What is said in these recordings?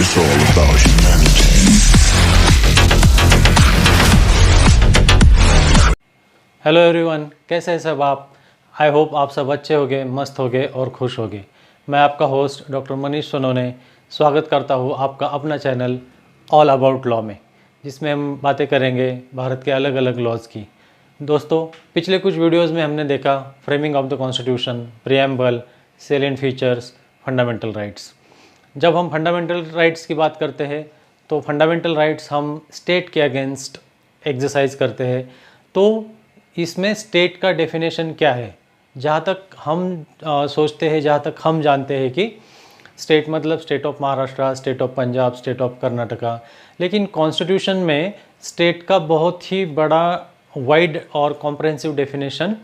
It's all about humanity. Hello everyone, कैसे हैं सब आप। आई होप आप सब अच्छे होगे, मस्त होगे और खुश होगे। मैं आपका होस्ट डॉक्टर मनीष सोनोने स्वागत करता हूँ आपका अपना चैनल ऑल अबाउट लॉ में, जिसमें हम बातें करेंगे भारत के अलग अलग लॉज की। दोस्तों, पिछले कुछ वीडियोस में हमने देखा framing of the constitution, preamble, salient features, fundamental rights. जब हम फंडामेंटल राइट्स की बात करते हैं तो फंडामेंटल राइट्स हम स्टेट के अगेंस्ट एक्सरसाइज करते हैं। तो इसमें स्टेट का डेफिनेशन क्या है, जहाँ तक हम सोचते हैं, जहाँ तक हम जानते हैं कि स्टेट मतलब state of Maharashtra, state of Punjab, state of Karnataka. लेकिन कॉन्स्टिट्यूशन में स्टेट का बहुत ही बड़ा वाइड और कॉम्प्रहेंसिव डेफिनेशन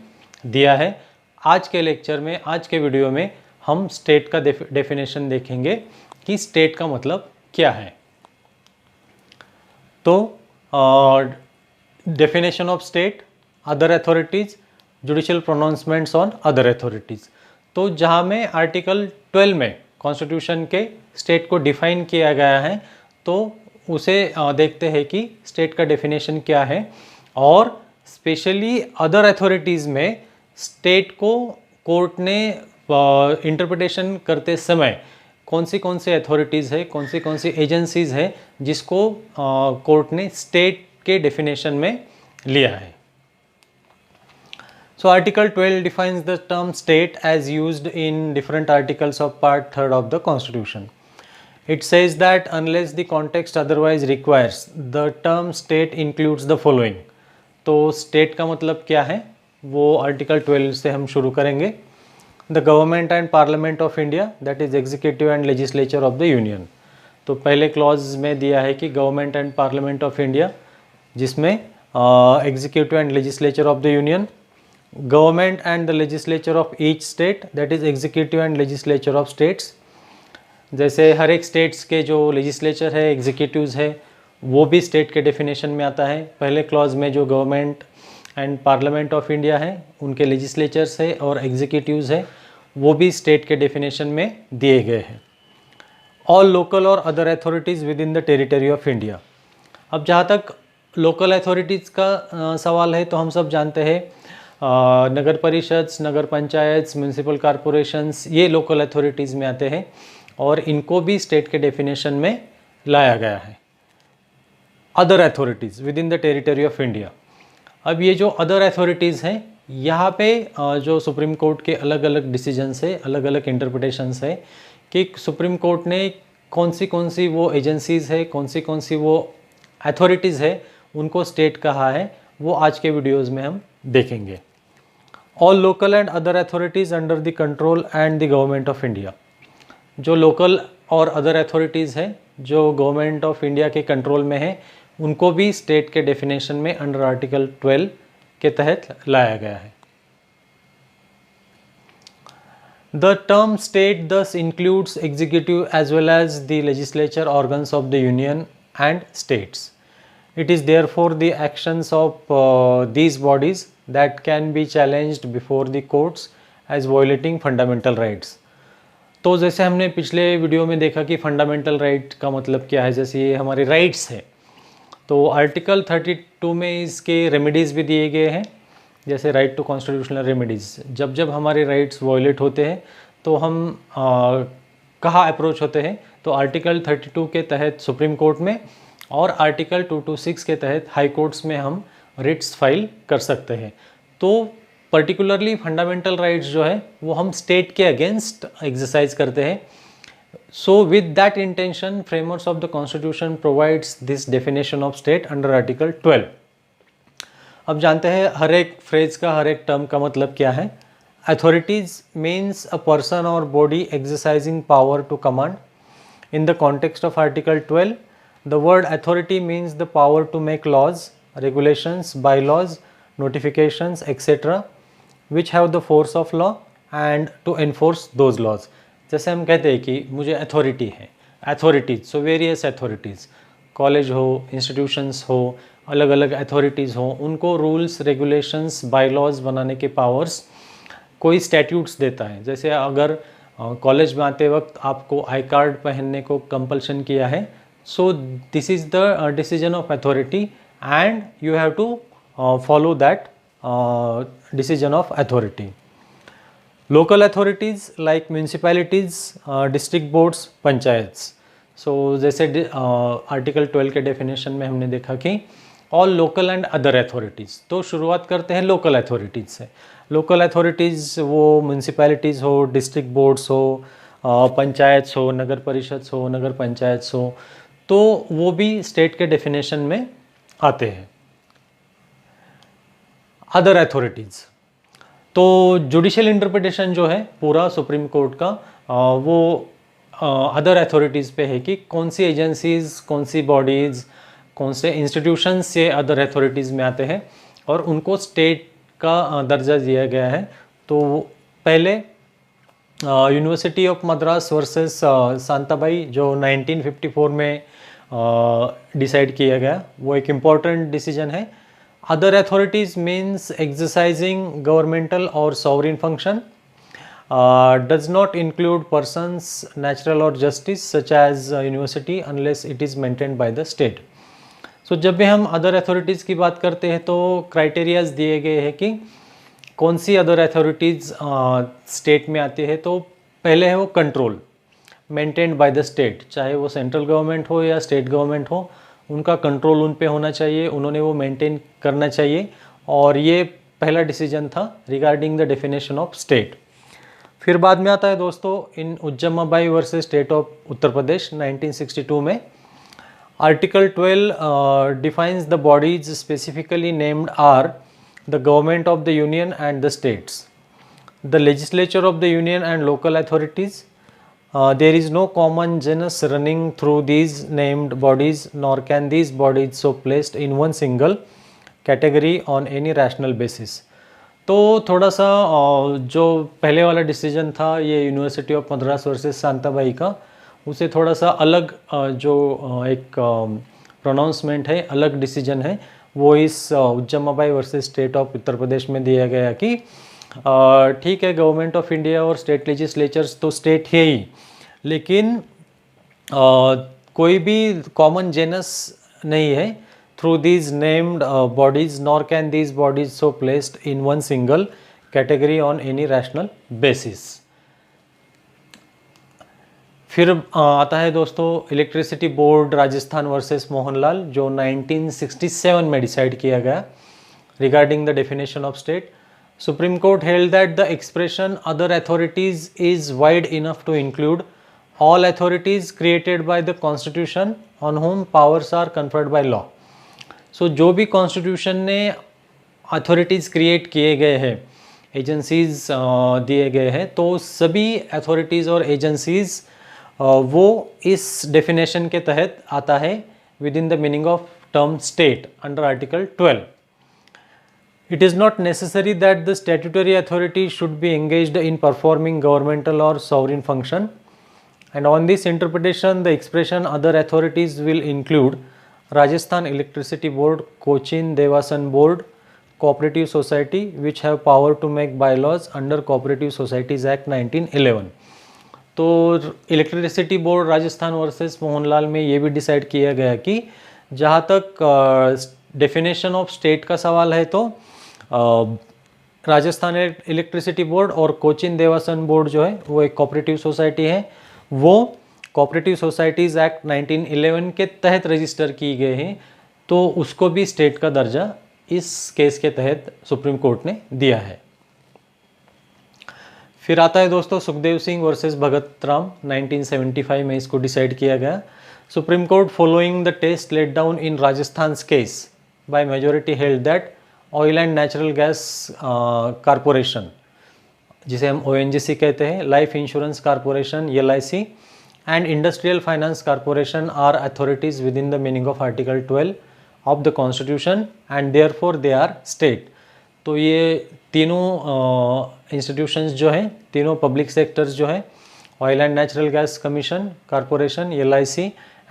दिया है। आज के लेक्चर में, आज के वीडियो में हम स्टेट का डेफिनेशन देखेंगे कि स्टेट का मतलब क्या है। तो definition of state, other authorities, judicial pronouncements on other authorities. तो जहाँ में आर्टिकल 12 में कॉन्स्टिट्यूशन के स्टेट को डिफाइन किया गया है, तो उसे देखते हैं कि स्टेट का डेफिनेशन क्या है। और स्पेशली अदर अथॉरिटीज़ में स्टेट को कोर्ट ने इंटरप्रिटेशन करते समय कौन सी अथॉरिटीज़ है, कौन सी एजेंसीज़ है जिसको कोर्ट ने स्टेट के डेफिनेशन में लिया है। So Article 12 defines the term state as used in different articles of Part 3rd of the Constitution. It says that unless the context otherwise requires, the term state includes the following. तो state का मतलब क्या है वो Article 12 से हम शुरू करेंगे। The government and Parliament of India, that is executive and legislature of the Union. तो पहले क्लॉज में दिया है कि government and parliament of India, जिसमें executive and legislature of the union, government and the legislature of each state, that is executive and legislature of states. जैसे हर एक स्टेट्स के जो लेजिस्लेचर है, एग्जीक्यूटिव्स है, वो भी स्टेट के डेफिनेशन में आता है। पहले क्लॉज में जो government and parliament of India है, उनके लेजिस्लेचर्स है और एग्जीक्यूटिव्स है, वो भी स्टेट के डेफिनेशन में दिए गए हैं। ऑल लोकल और other authorities within the territory of India. अब जहाँ तक लोकल अथॉरिटीज़ का सवाल है, तो हम सब जानते हैं नगर परिषद, नगर पंचायत, म्यूनसिपल कॉरपोरेशंस, ये लोकल अथॉरिटीज़ में आते हैं और इनको भी स्टेट के डेफिनेशन में लाया गया है। Other authorities within the territory of India. अब ये जो अदर अथॉरिटीज़ हैं, यहाँ पे जो सुप्रीम कोर्ट के अलग अलग डिसीजंस है, अलग अलग इंटरप्रिटेशंस है कि सुप्रीम कोर्ट ने कौन सी वो एजेंसीज़ है, कौन सी वो अथॉरिटीज़ है, उनको स्टेट कहा है, वो आज के वीडियोज़ में हम देखेंगे। All local and other authorities under the control and the government of India. जो लोकल और अदर अथॉरिटीज़ है जो गवर्नमेंट ऑफ इंडिया के कंट्रोल में है, उनको भी स्टेट के डेफिनेशन में अंडर आर्टिकल 12 के तहत लाया गया है। The term state thus includes executive as well as the legislature organs of the union and states. It is therefore the actions of these bodies that can be challenged before the courts as violating fundamental rights. तो जैसे हमने पिछले video में देखा कि fundamental right का मतलब क्या है, जैसे ये हमारे राइट्स है, तो आर्टिकल 32 में इसके रेमेडीज़ भी दिए गए हैं। जैसे राइट टू कॉन्स्टिट्यूशनल रेमेडीज़, जब हमारे राइट्स वायलेट होते हैं तो हम कहाँ अप्रोच होते हैं, तो आर्टिकल 32 के तहत सुप्रीम कोर्ट में और आर्टिकल 226 के तहत हाई कोर्ट्स में हम रिट्स फाइल कर सकते हैं। तो पर्टिकुलरली फंडामेंटल राइट्स जो है वो हम स्टेट के अगेंस्ट एक्सरसाइज करते हैं। So with that intention frameworks of the constitution provides this definition of state under article 12। अब जानते हैं हर एक फ्रेज का, हर एक टर्म का मतलब क्या है। Authorities means a person or body exercising power to command. In the context of article 12, the word authority means the power to make laws, regulations, bylaws, notifications, etc. which have the force of law and to enforce those laws. जैसे हम कहते हैं कि मुझे authority है, authorities, so various authorities, college हो, institutions हो, अलग अलग अथॉरिटीज़ हो, उनको रूल्स, रेगुलेशंस, बायलॉज बनाने के पावर्स कोई स्टैट्यूट्स देता है। जैसे अगर कॉलेज में आते वक्त आपको आई कार्ड पहनने को कंपल्शन किया है. So this is the decision of authority and you have to follow that decision of authority. Local authorities like municipalities, district boards, panchayat. So जैसे आर्टिकल 12 के डेफिनेशन में हमने देखा कि all local and other authorities. तो शुरुआत करते हैं लोकल अथॉरिटीज़ से. लोकल अथॉरिटीज़ वो म्यूनसिपैलिटीज़ हो, डिस्ट्रिक्ट बोर्ड्स हो, पंचायत हो, नगर परिषद हो, नगर पंचायत हो, तो वो भी स्टेट के डेफिनेशन में आते हैं. अदर अथॉरिटीज़, तो जुडिशियल इंटरप्रिटेशन जो है पूरा सुप्रीम कोर्ट का वो अदर अथॉरिटीज़ पे है कि कौन सी एजेंसीज़, कौन सी बॉडीज़, कौन से इंस्टीट्यूशंस से अदर अथॉरिटीज़ में आते हैं और उनको स्टेट का दर्जा दिया गया है. तो पहले university of Madras versus Santabai जो 1954 में डिसाइड किया गया, वो एक इम्पॉर्टेंट डिसीजन है. Other authorities means exercising governmental or sovereign function, does not include persons, natural or justice such as university unless it is maintained by the state. So जब भी हम other authorities की बात करते हैं तो क्राइटेरियाज दिए गए हैं कि कौन सी other authorities स्टेट में आती है. तो पहले है वो control, maintained by the state, चाहे वो सेंट्रल गवर्नमेंट हो या स्टेट गवर्नमेंट हो, उनका कंट्रोल उन पे होना चाहिए, उन्होंने वो मेंटेन करना चाहिए. और ये पहला डिसीजन था regarding the definition of state. फिर बाद में आता है दोस्तों in Ujjammabai versus state of Uttar Pradesh 1962 में. Article 12 defines the bodies specifically named are the government of the union and the states, the legislature of the union and local authorities. There is no common genus running through these named bodies, nor can these bodies so placed in one single category on any rational basis. तो थोड़ा सा जो पहले वाला decision था ये university of Madras versus Santabai का, उसे थोड़ा सा अलग जो एक प्रोनाउंसमेंट है, अलग डिसीजन है, वो इस उज्जम्माबाई वर्सेस स्टेट ऑफ उत्तर प्रदेश में दिया गया कि ठीक है गवर्नमेंट ऑफ इंडिया और स्टेट लेजिस्लेचर्स तो स्टेट है ही, लेकिन कोई भी कॉमन जेनस नहीं है through these named bodies, nor can these bodies so placed in one single category on any rational basis. फिर आता है दोस्तों electricity board Rajasthan versus Mohanlal जो 1967 में डिसाइड किया गया regarding the definition of state. Supreme Court held that the expression other authorities is wide enough to include all authorities created by the Constitution on whom powers are conferred by law. So जो भी Constitution ने authorities create किए गए हैं, agencies दिए गए हैं, तो सभी authorities और agencies वो इस definition के तहत आता है within the meaning of term state under Article 12. It is not necessary that the statutory authority should be engaged in performing governmental or sovereign function, and on this interpretation the expression other authorities will include Rajasthan Electricity Board, Cochin Devasan Board, Cooperative Society which have power to make bylaws under Cooperative Societies Act 1911. तो electricity board Rajasthan versus Mohanlal में ये भी decide किया गया कि जहाँ तक definition of state का सवाल है तो राजस्थान इलेक्ट्रिसिटी बोर्ड और कोचिन देवासन बोर्ड जो है वो एक कोऑपरेटिव सोसाइटी है, वो कोऑपरेटिव सोसाइटीज़ एक्ट 1911 के तहत रजिस्टर की गए हैं, तो उसको भी स्टेट का दर्जा इस केस के तहत सुप्रीम कोर्ट ने दिया है. फिर आता है दोस्तों सुखदेव सिंह वर्सेस भगत राम 1975 में इसको डिसाइड किया गया. Supreme court following the test laid down in Rajasthan case by majority held that oil and natural gas corporation, जिसे हम ONGC कहते हैं, life insurance corporation LIC and industrial finance corporation are authorities within the meaning of article 12 of the constitution and therefore they are state. तो ये तीनों institutions जो हैं, तीनों पब्लिक सेक्टर्स जो हैं, oil and natural gas commission corporation LIC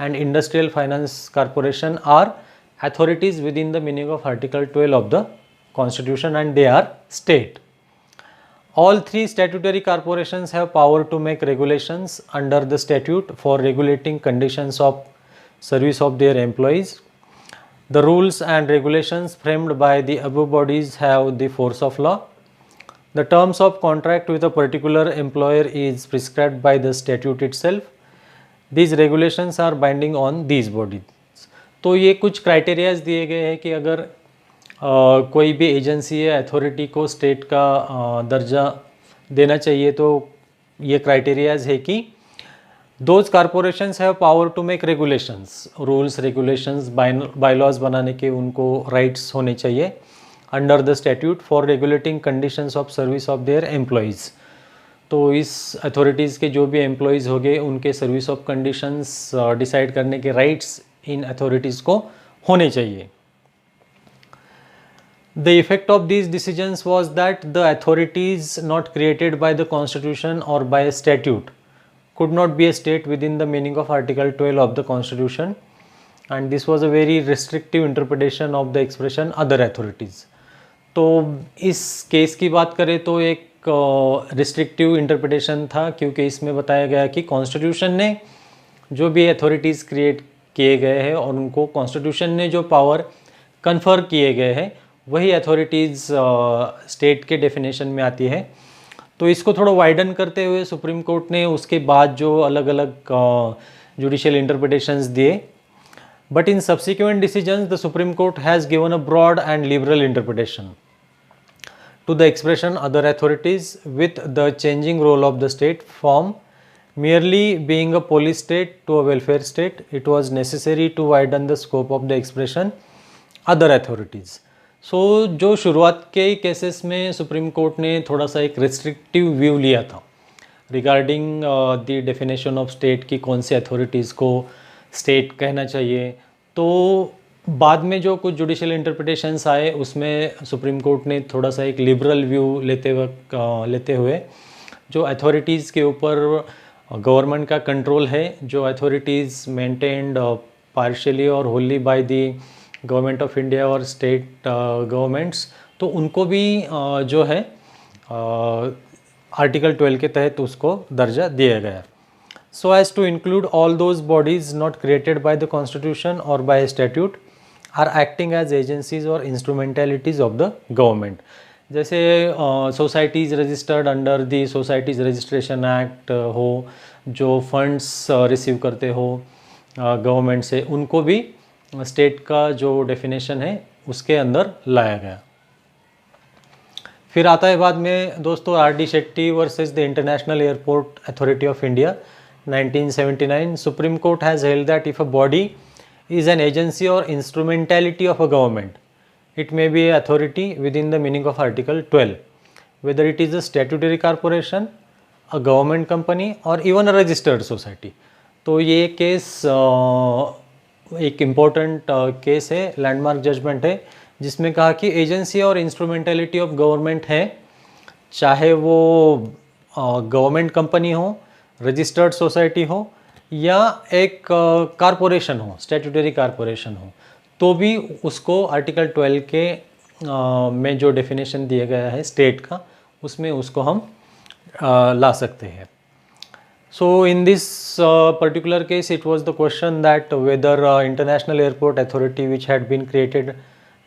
and industrial finance corporation are authorities within the meaning of article 12 of the constitution and they are state. All three statutory corporations have power to make regulations under the statute for regulating conditions of service of their employees. The rules and regulations framed by the above bodies have the force of law. The terms of contract with a particular employer is prescribed by the statute itself. These regulations are binding on these bodies. तो ये कुछ criterias दिए गए हैं कि अगर कोई भी एजेंसी या अथॉरिटी को स्टेट का दर्जा देना चाहिए तो ये क्राइटेरियाज है कि those corporations have power to make regulations, rules regulations bylaws बनाने के उनको राइट्स होने चाहिए under the statute for regulating conditions of service of their employees. तो इस अथॉरिटीज़ के जो भी एम्प्लॉयज़ हो गए उनके सर्विस ऑफ कंडीशंस डिसाइड करने के राइट्स इन अथॉरिटीज़ को होने चाहिए। The effect of these decisions was that the authorities not created by the constitution or by a statute could not be a state within the meaning of article 12 of the constitution, and this was a very restrictive interpretation of the expression other authorities. तो इस case की बात करें तो एक restrictive interpretation था, क्योंकि इसमें बताया गया कि कॉन्स्टिट्यूशन ने जो भी अथॉरिटीज़ क्रिएट किए गए हैं और उनको कॉन्स्टिट्यूशन ने जो पावर कन्फर किए गए हैं वही अथॉरिटीज़ स्टेट के डेफिनेशन में आती है। तो इसको थोड़ा वाइडन करते हुए सुप्रीम कोर्ट ने उसके बाद जो अलग अलग जुडिशियल इंटरप्रिटेशंस दिए, but in subsequent decisions the supreme court has given a broad and liberal interpretation to the expression other authorities with the changing role of the state from merely being a police state to a welfare state. It was necessary to widen the scope of the expression other authorities. So जो शुरुआत के cases में supreme court ने थोड़ा सा एक restrictive view लिया था regarding the definition of state की कौन से अथॉरिटीज़ को स्टेट कहना चाहिए, तो बाद में जो कुछ जुडिशियल इंटरप्रिटेशंस आए उसमें सुप्रीम कोर्ट ने थोड़ा सा एक लिबरल व्यू लेते हुए जो अथॉरिटीज़ के ऊपर गवर्नमेंट का कंट्रोल है, जो अथॉरिटीज़ मेंटेन्ड पार्शियली और Holi by the government of India और स्टेट गवर्नमेंट्स, तो उनको भी जो है आर्टिकल 12 के तहत उसको दर्जा दिया गया। So as to include all those bodies not created by the constitution और by statute are acting as agencies और इंस्ट्रूमेंटलिटीज़ ऑफ द गवर्नमेंट। जैसे societies registered under the societies registration act हो, जो फंड्स रिसीव करते हो government से, उनको भी स्टेट का जो डेफिनेशन है उसके अंदर लाया गया। फिर आता है बाद में दोस्तों RD. Shetty versus the international airport authority of India 1979। Supreme court has held that if a body is an agency or instrumentality of a government, it may be an authority within the meaning of article 12, whether it is a statutory corporation, a government company or even a registered society। तो ये case एक important case है, landmark judgement है, जिसमें कहा कि agency or instrumentality of government है, चाहे वो गवर्नमेंट कंपनी हो, रजिस्टर्ड सोसाइटी हो या एक कारपोरेशन हो, स्टैट्यूटरी कारपोरेशन हो, तो भी उसको आर्टिकल 12 के में जो डेफिनेशन दिया गया है स्टेट का, उसमें उसको हम ला सकते हैं। So in this particular case it was the question that whether international airport authority which had been created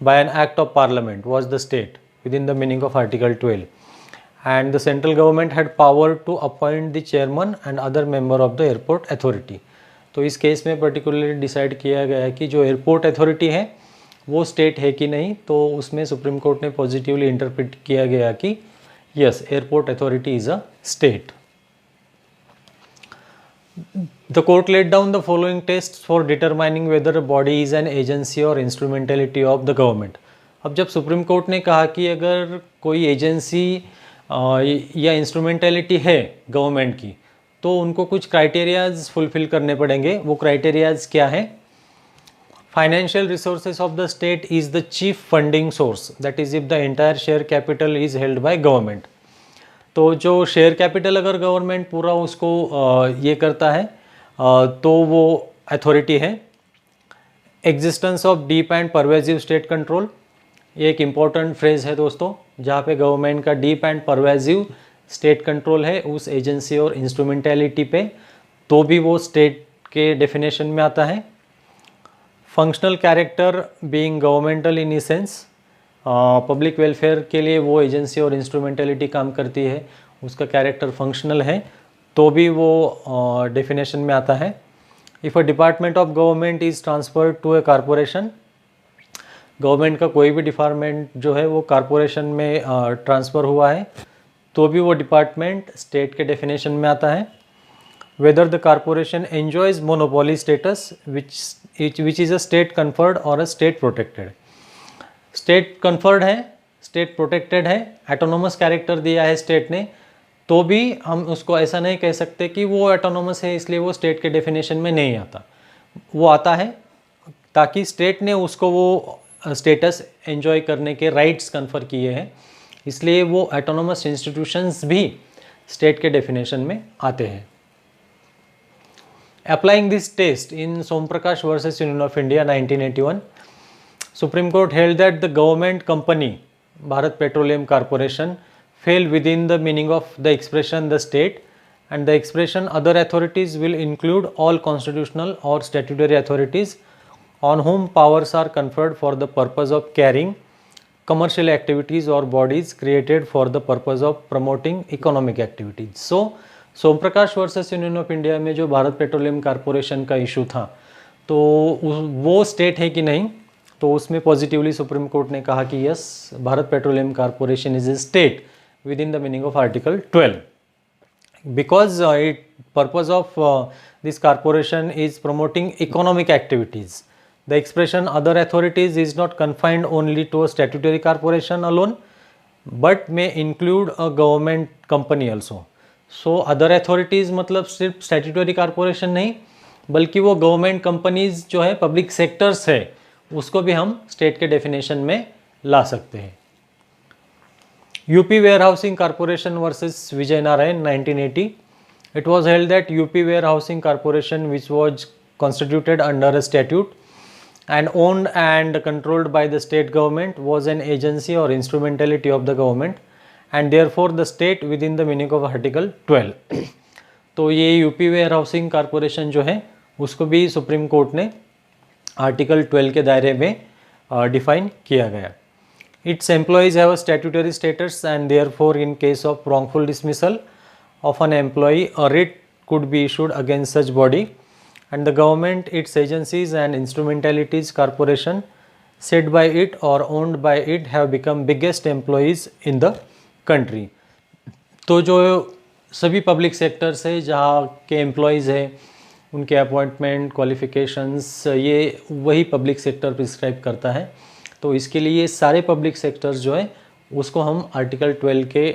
by an act of parliament was the state within the meaning of article 12, and the central government had power to appoint the chairman and other member of the airport authority। तो इस case में particularly decide किया गया है कि जो airport authority है वो स्टेट है कि नहीं, तो उसमें सुप्रीम कोर्ट ने पॉजिटिवली इंटरप्रेट किया गया कि yes, airport authority is a state. The court laid down the following test for determining whether a body is an agency or instrumentality of the government. अब जब सुप्रीम कोर्ट ने कहा कि अगर कोई एजेंसी या इंस्ट्रूमेंटलिटी है गवर्नमेंट की, तो उनको कुछ क्राइटेरियाज फुलफिल करने पड़ेंगे। वो क्राइटेरियाज क्या है? Financial resources of the state is the chief funding source, that is if the entire share capital is held by government. तो जो शेयर कैपिटल अगर गवर्नमेंट पूरा उसको ये करता है तो वो अथॉरिटी है। Existence of deep and pervasive state control, ये एक इम्पॉर्टेंट फ्रेज है दोस्तों, जहाँ पे गवर्नमेंट का deep and pervasive state control है उस एजेंसी और इंस्ट्रूमेंटेलिटी पे, तो भी वो स्टेट के डेफिनेशन में आता है। Functional character being governmental in sense, public welfare के लिए वो एजेंसी और इंस्ट्रूमेंटेलिटी काम करती है, उसका कैरेक्टर फंक्शनल है, तो भी वो डेफिनेशन में आता है। If a department of government is transferred to a corporation, government का कोई भी डिपार्टमेंट जो है वो कारपोरेशन में ट्रांसफ़र हुआ है, तो भी वो डिपार्टमेंट स्टेट के डेफिनेशन में आता है। Whether the corporation enjoys monopoly status which is a state conferred और a state protected. State conferred है, स्टेट प्रोटेक्टेड है, एटोनोमस कैरेक्टर दिया है स्टेट ने, तो भी हम उसको ऐसा नहीं कह सकते कि वो एटोनोमस है इसलिए वो स्टेट के डेफिनेशन में नहीं आता। वो आता है ताकि स्टेट ने उसको वो स्टेटस एंजॉय करने के राइट्स कन्फर किए हैं, इसलिए वो एटोनोमस इंस्टीट्यूशंस भी स्टेट के डेफिनेशन में आते हैं। Applying this test in Som Prakash versus union of India 1981, Supreme Court held that the government company, Bharat Petroleum Corporation, fell within the meaning of the expression the state, and the expression other authorities will include all constitutional or statutory authorities on whom powers are conferred for the purpose of carrying commercial activities or bodies created for the purpose of promoting economic activities. So, Som Prakash versus union of India में जो Bharat petroleum corporation का issue था, तो वो state है कि नहीं, तो उसमें पॉजिटिवली सुप्रीम कोर्ट ने कहा कि yes, Bharat petroleum corporation is a state within the meaning of article 12, because it purpose of this corporation is promoting economic activities. The expression other authorities is not confined only to a statutory corporation alone, but may include a government company also. So other authorities मतलब सिर्फ statutory corporation नहीं, बल्कि वो government companies जो है, public sectors है, उसको भी हम स्टेट के डेफिनेशन में ला सकते हैं. UP warehousing corporation versus Vijay Narayan 1980. It was held that UP warehousing corporation which was constituted under a statute and owned and controlled by the state government was an agency or instrumentality of the government and therefore the state within the meaning of article 12. तो ये UP warehousing corporation जो है उसको भी supreme court ने article 12 के दायरे में डिफाइन किया गया. It's employees have a statutory status and therefore in case of wrongful dismissal of an employee a writ could be issued against such body, and the government, its agencies and instrumentalities corporation set by it or owned by it have become biggest employees in the country. तो जो सभी public sectors है जहाँ के employees हैं, उनके appointment, qualifications, ये वही पब्लिक सेक्टर प्रिस्क्राइब करता है. तो इसके लिए सारे पब्लिक सेक्टर्स जो है उसको हम आर्टिकल 12 के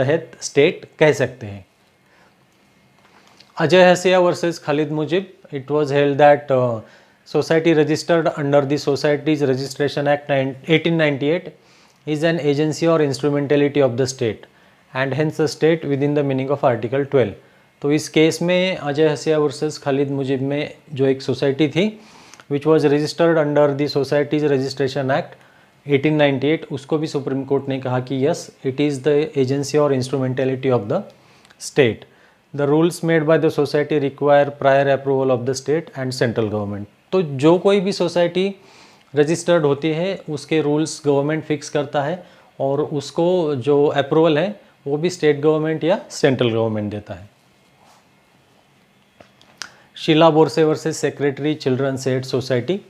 तहत स्टेट कह सकते हैं. Ajay Hasia versus Khalid Mujib. It was held that society registered under the Societies Registration Act 1898 is an agency or instrumentality of the state and hence a state within the meaning of Article 12. तो इस case में अजय हसिया versus Khalid Mujib में जो एक society थी which was registered under the societies registration act 1898, उसको भी सुप्रीम कोर्ट ने कहा कि yes, it is the agency और instrumentality of the state. The rules made by the society require prior approval of the state and central government. तो जो कोई भी सोसाइटी रजिस्टर्ड होती है उसके रूल्स गवर्नमेंट फिक्स करता है और उसको जो अप्रूवल है वो भी स्टेट गवर्नमेंट या सेंट्रल गवर्नमेंट देता है. Sheela Borse versus secretary children's aid society.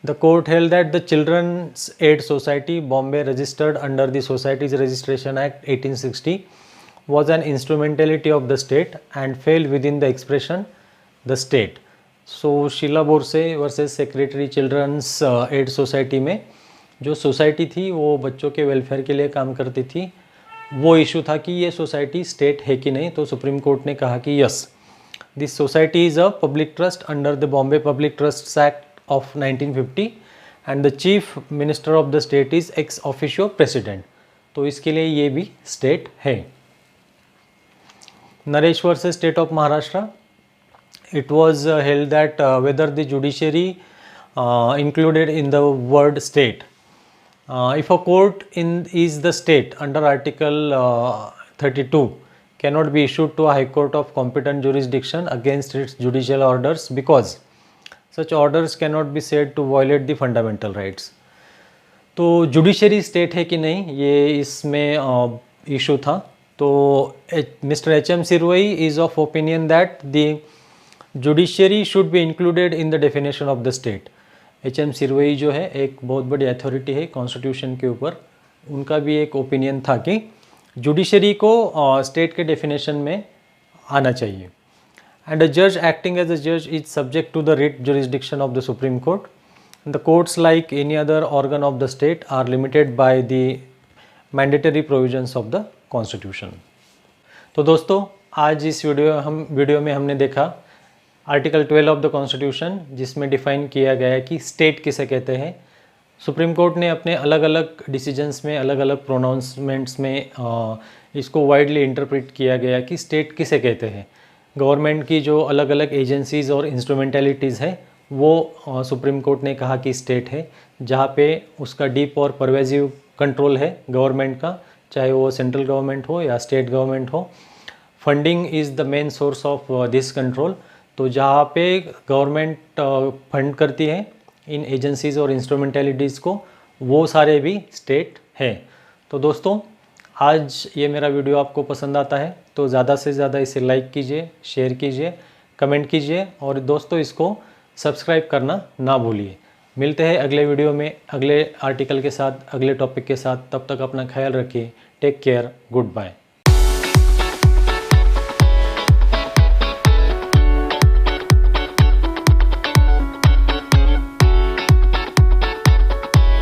The court held that the children's aid society Bombay registered under the societies registration act 1860 was an instrumentality of the state and fell within the expression the state. So Sheela Borse versus secretary children's aid society में जो society थी वो बच्चों के welfare के लिए काम करती थी, वो इशू था कि ये सोसाइटी स्टेट है कि नहीं. तो सुप्रीम कोर्ट ने कहा कि yes, this society is a public trust under the Bombay public trust act of 1950 and the chief minister of the state is ex officio president. तो इसके लिए ये भी स्टेट है. Naresh versus State of Maharashtra. It was held that whether the judiciary included in the word state If a court is the state under Article 32 cannot be issued to a High Court of competent jurisdiction against its judicial orders because such orders cannot be said to violate the fundamental rights. तो judiciary state है कि नहीं, ये इसमें issue था. तो mister H M. Seervai is of opinion that the judiciary should be included in the definition of the state. H M. Seervai जो है एक बहुत बड़ी अथॉरिटी है कॉन्स्टिट्यूशन के ऊपर, उनका भी एक ओपिनियन था कि जुडिशरी को स्टेट के डेफिनेशन में आना चाहिए. एंड अ जज एक्टिंग एज अ जज is subject to the writ jurisdiction of the supreme court. The courts, like any other organ of the state, are limited by the mandatory provisions of the constitution. तो दोस्तों, आज इस video में हमने देखा article 12 of the constitution, जिसमें define किया गया है कि स्टेट किसे कहते हैं. सुप्रीम कोर्ट ने अपने अलग अलग डिसीजंस में, अलग अलग प्रोनाउंसमेंट्स में इसको वाइडली इंटरप्रेट किया गया कि स्टेट किसे कहते हैं. गवर्नमेंट की जो अलग अलग एजेंसीज़ और इंस्ट्रूमेंटलिटीज़ हैं वो सुप्रीम कोर्ट ने कहा कि स्टेट है, जहाँ पे उसका डीप और परवेजिव कंट्रोल है गवर्नमेंट का, चाहे वो सेंट्रल गवर्नमेंट हो या स्टेट गवर्नमेंट हो. Funding is the main source of this control. तो जहाँ पे गवर्नमेंट फंड करती है इन एजेंसीज़ और इंस्ट्रूमेंटलिटीज़ को, वो सारे भी स्टेट है. तो दोस्तों, आज ये मेरा वीडियो आपको पसंद आता है तो ज़्यादा से ज़्यादा इसे लाइक कीजिए, शेयर कीजिए, कमेंट कीजिए और दोस्तों इसको सब्सक्राइब करना ना भूलिए. मिलते हैं अगले वीडियो में अगले आर्टिकल के साथ, अगले टॉपिक के साथ. तब तक अपना ख्याल रखिए. Take care. Good bye.